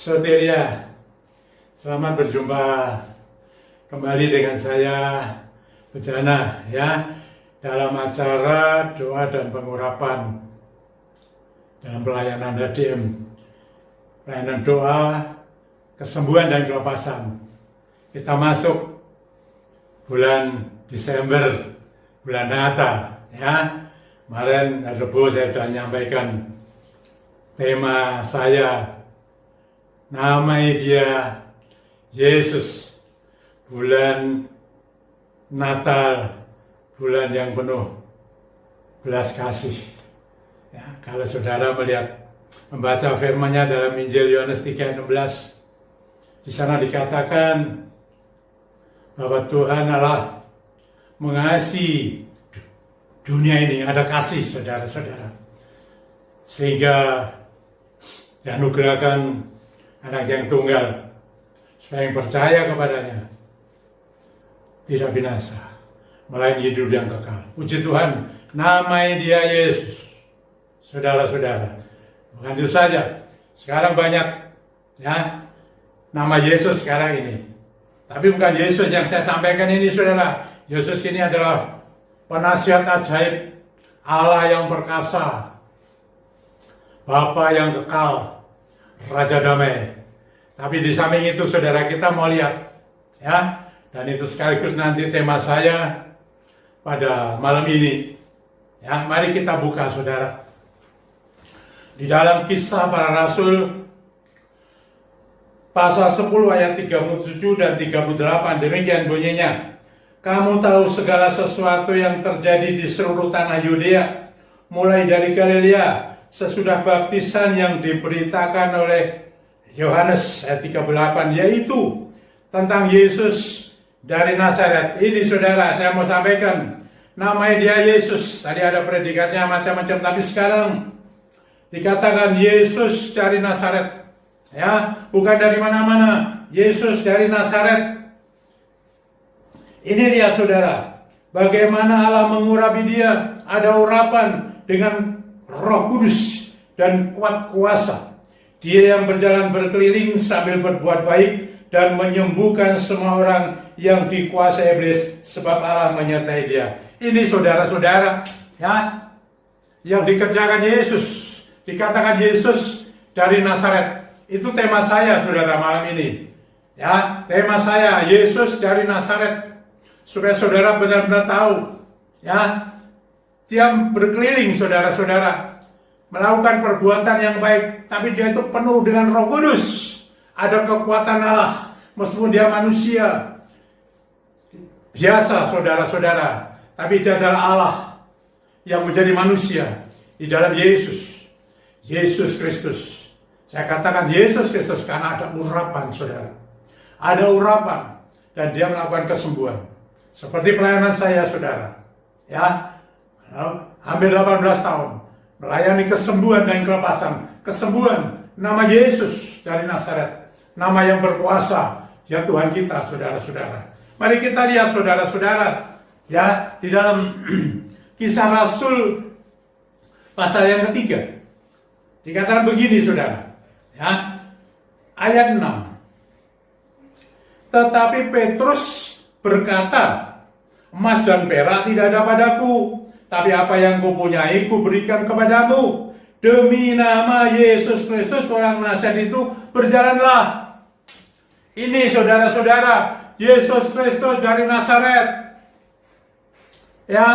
Soteria, selamat berjumpa kembali dengan saya Bejana ya dalam acara doa dan pengurapan dalam pelayanan HDM, pelayanan doa, kesembuhan dan kelepasan. Kita masuk bulan Desember, bulan Natal ya. Kemarin Rebo saya sudah menyampaikan tema saya, namanya dia Yesus, bulan Natal, bulan yang penuh belas kasih. Ya, kalau saudara membaca firman-Nya dalam Injil Yohanes 3:16, di sana dikatakan bahwa Tuhan Allah mengasihi dunia ini, ada kasih saudara-saudara, sehingga dianugerahkan anak yang tunggal, supaya yang percaya kepadanya tidak binasa, melainkan hidup yang kekal. Puji Tuhan, namanya dia Yesus. Saudara-saudara, bukan itu saja, sekarang banyak ya nama Yesus sekarang ini. Tapi bukan Yesus yang saya sampaikan ini, saudara. Yesus ini adalah penasihat ajaib, Allah yang perkasa, Bapa yang kekal, Raja damai. Tapi di samping itu saudara, kita mau lihat ya, dan itu sekaligus nanti tema saya pada malam ini ya. Mari kita buka saudara di dalam Kisah Para Rasul pasal 10 ayat 37 dan 38. Demikian bunyinya, kamu tahu segala sesuatu yang terjadi di seluruh tanah Yudea, mulai dari Galilea sesudah baptisan yang diberitakan oleh Yohanes, ayat 38, yaitu tentang Yesus dari Nazaret. Ini saudara, saya mau sampaikan, namanya dia Yesus. Tadi ada predikatnya macam-macam, tapi sekarang dikatakan Yesus dari Nazaret. Ya, bukan dari mana-mana, Yesus dari Nazaret. Ini dia saudara, bagaimana Allah mengurapi dia, ada urapan dengan Roh Kudus dan kuat kuasa. Dia yang berjalan berkeliling sambil berbuat baik dan menyembuhkan semua orang yang dikuasai iblis, sebab Allah menyertai dia. Ini saudara-saudara ya, yang dikerjakan Yesus. Dikatakan Yesus dari Nazaret. Itu tema saya saudara malam ini. Ya, tema saya Yesus dari Nazaret. Supaya saudara benar-benar tahu ya, dia berkeliling saudara-saudara, melakukan perbuatan yang baik, tapi dia itu penuh dengan Roh Kudus. Ada kekuatan Allah, meskipun dia manusia biasa saudara-saudara, tapi dia adalah Allah yang menjadi manusia di dalam Yesus Kristus. Saya katakan Yesus Kristus karena ada urapan saudara, ada urapan, dan dia melakukan kesembuhan. Seperti pelayanan saya saudara ya, hampir 18 tahun melayani kesembuhan dan kelepasan. Kesembuhan, nama Yesus dari Nazaret, nama yang berkuasa, dia Tuhan kita saudara-saudara. Mari kita lihat saudara-saudara ya, di dalam Kisah Rasul pasal yang ketiga dikatakan begini saudara ya, ayat 6. Tetapi Petrus berkata, emas dan perak tidak ada padaku, tapi apa yang kupunyai kuberikan kepadamu. Demi nama Yesus Kristus orang Nazaret itu berjalanlah. Ini saudara-saudara, Yesus Kristus dari Nazaret. Ya,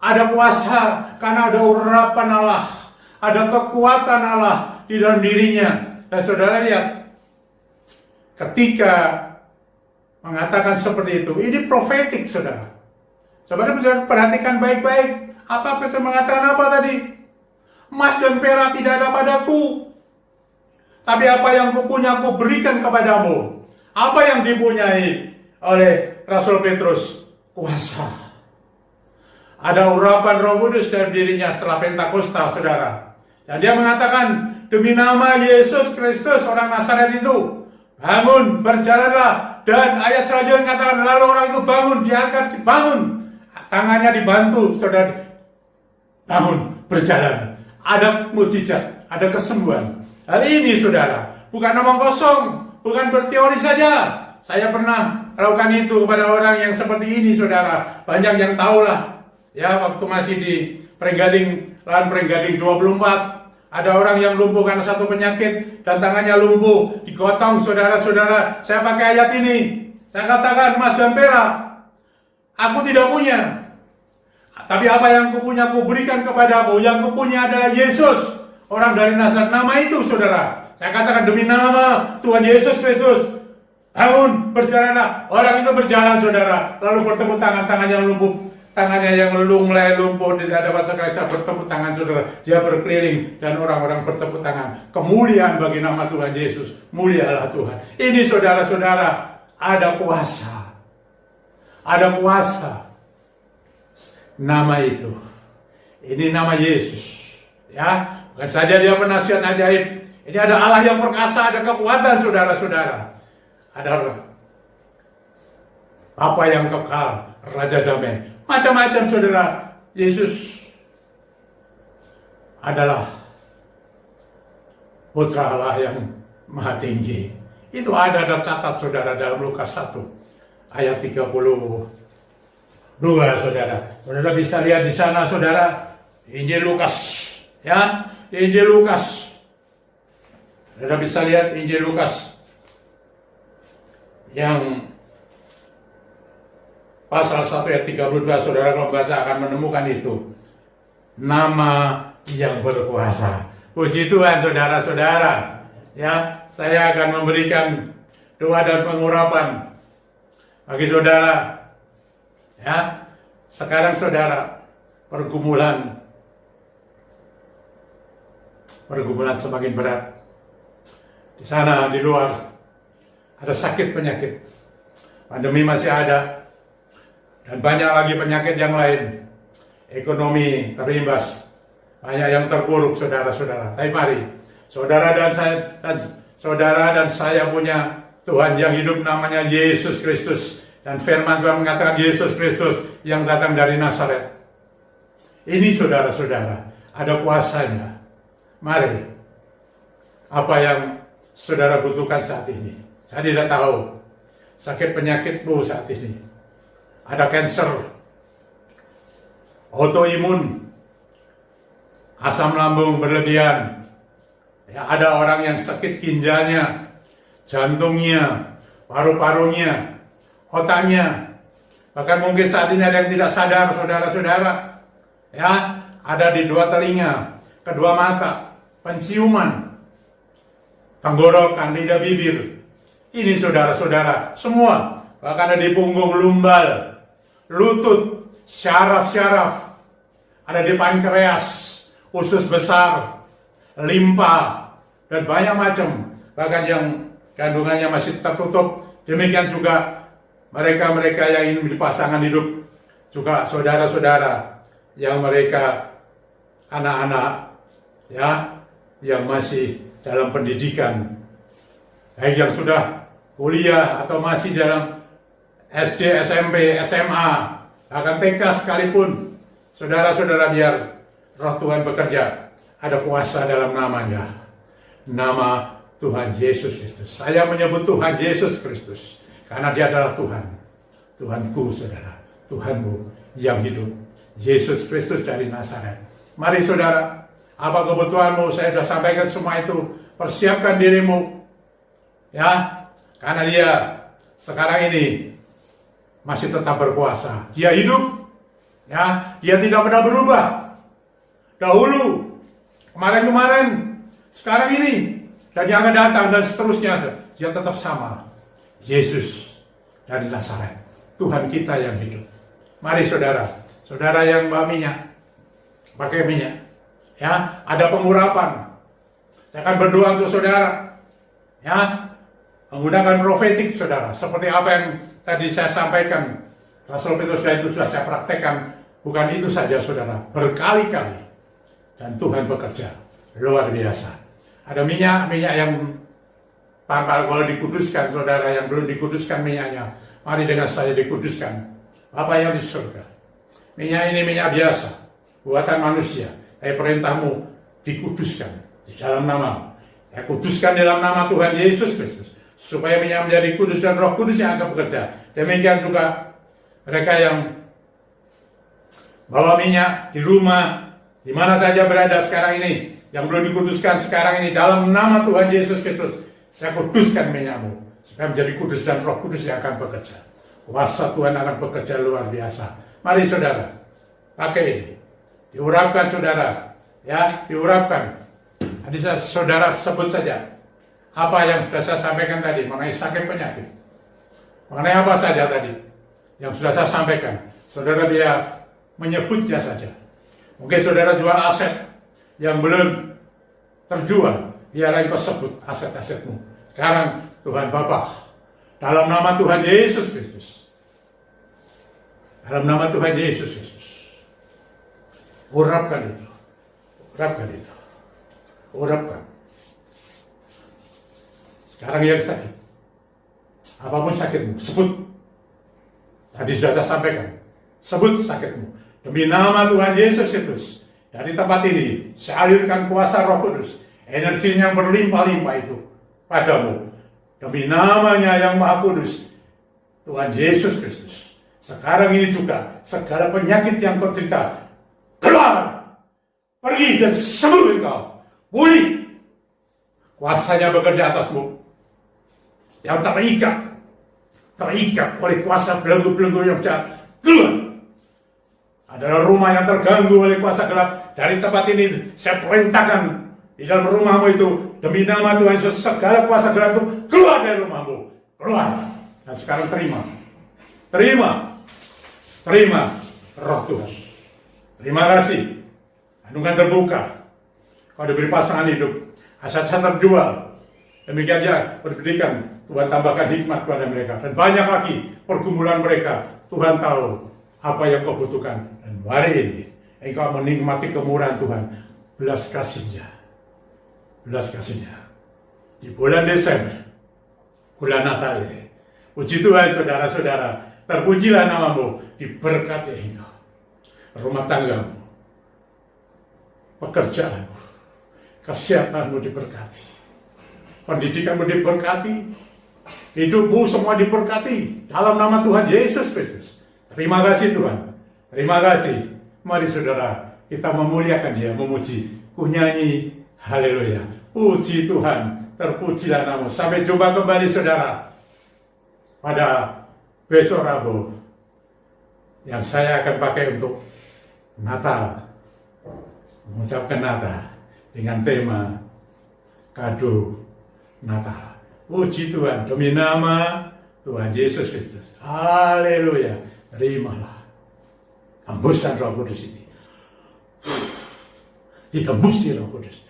ada kuasa karena ada urapan Allah, ada kekuatan Allah di dalam dirinya. Dan saudara lihat, ketika mengatakan seperti itu, ini profetik saudara. Saudara bisa perhatikan baik-baik, apa Petrus mengatakan apa tadi? Emas dan perak tidak ada padaku, tapi apa yang kupunya aku berikan kepadamu. Apa yang dipunyai oleh Rasul Petrus? Kuasa. Ada urapan Roh Kudus dalam dirinya setelah Pentakosta saudara. Dan dia mengatakan, demi nama Yesus Kristus orang Nazaret itu, bangun, berjalanlah. Dan ayat selanjutnya katakan, lalu orang itu bangun, diangkat, dibangun, tangannya dibantu, saudara, bangun, berjalan. Ada mujizat, ada kesembuhan. Hal ini saudara, Bukan omong kosong, bukan berteori saja. Saya pernah lakukan itu kepada orang yang seperti ini, saudara. Banyak yang tahu lah. Ya, waktu masih di Pringgading, lahan Pringgading 24. Ada orang yang lumpuh karena satu penyakit dan tangannya lumpuh, digotong, saudara-saudara. Saya pakai ayat ini. Saya katakan, emas dan perak aku tidak punya. Tapi apa yang kupunya kuberikan kepadamu. Yang kupunya adalah Yesus, orang dari Nazaret. Nama itu, saudara. Saya katakan, demi nama Tuhan Yesus Kristus, bangun, berjalanlah. Orang itu berjalan, saudara. Lalu bertepuk tangan, tangannya lumpuh. Tangannya yang lunglai, lumpuh, tidak dapat sekali bertepuk tangan, saudara. Dia berkeliling dan orang-orang bertepuk tangan. Kemuliaan bagi nama Tuhan Yesus. Mulialah Tuhan. Ini, saudara-saudara, ada kuasa. Ada kuasa. Nama itu. Ini nama Yesus. Ya, bukan saja dia penasihat ajaib. Ini ada Allah yang perkasa, ada kekuatan, saudara-saudara. Ada Bapa yang kekal, Raja damai. Macam-macam, saudara. Yesus adalah Putra Allah yang Maha Tinggi. Itu ada tercatat, saudara, dalam Lukas 1 ayat 32, saudara. Saudara bisa lihat di sana, saudara, Injil Lukas, ya, Injil Lukas. Saudara bisa lihat Injil Lukas yang pasal 1 ayat 32, saudara kalau baca akan menemukan itu. Nama yang berkuasa. Puji Tuhan, saudara-saudara. Ya, saya akan memberikan doa dan pengurapan bagi saudara. Ya, sekarang saudara, pergumulan semakin berat. Di sana, di luar, ada sakit penyakit. Pandemi masih ada. Dan banyak lagi penyakit yang lain. Ekonomi terimbas. Banyak yang terpuruk, saudara-saudara. Tapi mari, saudara dan saya punya Tuhan yang hidup, namanya Yesus Kristus. Dan firman Tuhan mengatakan Yesus Kristus yang datang dari Nazaret. Ini, saudara-saudara, ada kuasanya. Mari, apa yang saudara butuhkan saat ini. Saya tidak tahu sakit penyakitmu saat ini. Ada kanker, autoimun, asam lambung berlebihan. Ya, ada orang yang sakit ginjalnya, jantungnya, paru-parunya, otaknya. Bahkan mungkin saat ini ada yang tidak sadar, saudara-saudara. Ya, ada di dua telinga, kedua mata, penciuman, tenggorokan, lidah, bibir. Ini, saudara-saudara, semua. Bahkan ada di punggung, lumbal, lutut, syaraf-syaraf, ada di pankreas, usus besar, limpa, dan banyak macam. Bahkan yang kandungannya masih tertutup. Demikian juga mereka-mereka yang ingin berpasangan hidup. Juga saudara-saudara yang mereka anak-anak, ya, yang masih dalam pendidikan, baik yang sudah kuliah atau masih dalam SD, SMP, SMA, bahkan TK sekalipun. Saudara-saudara, biar roh Tuhan bekerja. Ada kuasa dalam namanya. Nama Tuhan Yesus Kristus. Saya menyebut Tuhan Yesus Kristus karena dia adalah Tuhan. Tuhanku, saudara. Tuhanmu yang hidup. Yesus Kristus dari Nazaret. Mari, saudara. Apa kebutuhanmu? Saya sudah sampaikan semua itu. Persiapkan dirimu. Ya. Karena dia sekarang ini masih tetap berkuasa. Dia hidup. Ya. Dia tidak pernah berubah. Dahulu, kemarin-kemarin, sekarang ini, dan yang akan datang, dan seterusnya, dia tetap sama. Yesus dari Nazaret, Tuhan kita yang hidup. Mari, saudara, saudara yang bawa minyak, pakai minyak, ya, ada pengurapan. Saya akan berdoa untuk saudara, ya, menggunakan profetik, saudara, seperti apa yang tadi saya sampaikan. Rasul Petrus itu sudah saya praktekkan. Bukan itu saja, saudara, berkali-kali. Dan Tuhan bekerja luar biasa. Ada minyak yang tanpa kalau dikuduskan, saudara yang belum dikuduskan minyaknya, mari dengan saya dikuduskan. Bapa yang di surga, minyak ini minyak biasa, buatan manusia. Perintahmu dikuduskan di dalam nama. Saya kuduskan dalam nama Tuhan Yesus Kristus, supaya minyak menjadi kudus dan Roh Kudus yang akan bekerja. Demikian juga mereka yang bawa minyak di rumah, di mana saja berada sekarang ini, yang belum dikuduskan sekarang ini, dalam nama Tuhan Yesus Kristus, saya kuduskan minyakmu, supaya menjadi kudus dan Roh Kudus yang akan bekerja. Kuasa Tuhan akan bekerja luar biasa. Mari saudara, pakai ini. Diurapkan saudara, ya, diurapkan. Tadi saudara sebut saja apa yang sudah saya sampaikan tadi mengenai sakit penyakit. Mengenai apa saja tadi yang sudah saya sampaikan. Saudara dia menyebutnya saja. Mungkin saudara jual aset yang belum terjual, biar engkau sebut aset-asetmu. Sekarang Tuhan Bapa, dalam nama Tuhan Yesus Kristus, dalam nama Tuhan Yesus Kristus, urapkan itu, urapkan itu, urapkan. Sekarang yang sakit, apapun sakitmu, sebut. Tadi sudah saya sampaikan, sebut sakitmu. Demi nama Tuhan Yesus Kristus, dari tempat ini, saya alirkan kuasa Roh Kudus, energinya yang berlimpah-limpah itu padamu. Demi namanya yang Maha Kudus, Tuhan Yesus Kristus. Sekarang ini juga, segala penyakit yang kau derita, keluar, pergi dan sembuh engkau, pulih. Kuasanya bekerja atasmu. Yang terikat oleh kuasa belenggu-belenggu yang jahat, keluar. Adalah rumah yang terganggu oleh kuasa gelap. Dari tempat ini saya perintahkan di dalam rumahmu itu, demi nama Tuhan Yesus, segala kuasa gelap itu keluar dari rumahmu, keluar. Dan sekarang terima Roh Tuhan. Terima kasih. Kandungan terbuka. Kau diberi pasangan hidup, aset-aset terjual. Demikian saja pendidikan, Tuhan tambahkan hikmat kepada mereka. Dan banyak lagi pergumulan mereka. Tuhan tahu apa yang kau butuhkan. Dan hari ini engkau menikmati kemurahan Tuhan, belas kasih-Nya. Belas kasih-Nya. Di bulan Desember, bulan Natal ini. Puji Tuhan saudara-saudara. Terpujilah namamu, diberkati engkau. Rumah tanggamu, pekerjaanmu, kesehatanmu diberkati. Pendidikanmu diberkati. Hidupmu semua diberkati. Dalam nama Tuhan Yesus Kristus. Terima kasih Tuhan. Terima kasih. Mari saudara, kita memuliakan Dia, memuji. Ku nyanyi, haleluya. Puji Tuhan, terpujilah namamu. Sampai jumpa kembali saudara pada besok Rabu yang saya akan pakai untuk Natal, mengucapkan Natal dengan tema kado Natal. Puji Tuhan, demi nama Tuhan Yesus Kristus. Haleluya. Terimalah hembusan Roh Kudus ini. Dihembusi Roh Kudus.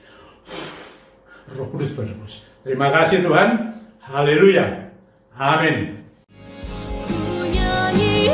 Roh Kudus berhembus. Terima kasih Tuhan. Haleluya. Amin. Ku nyanyi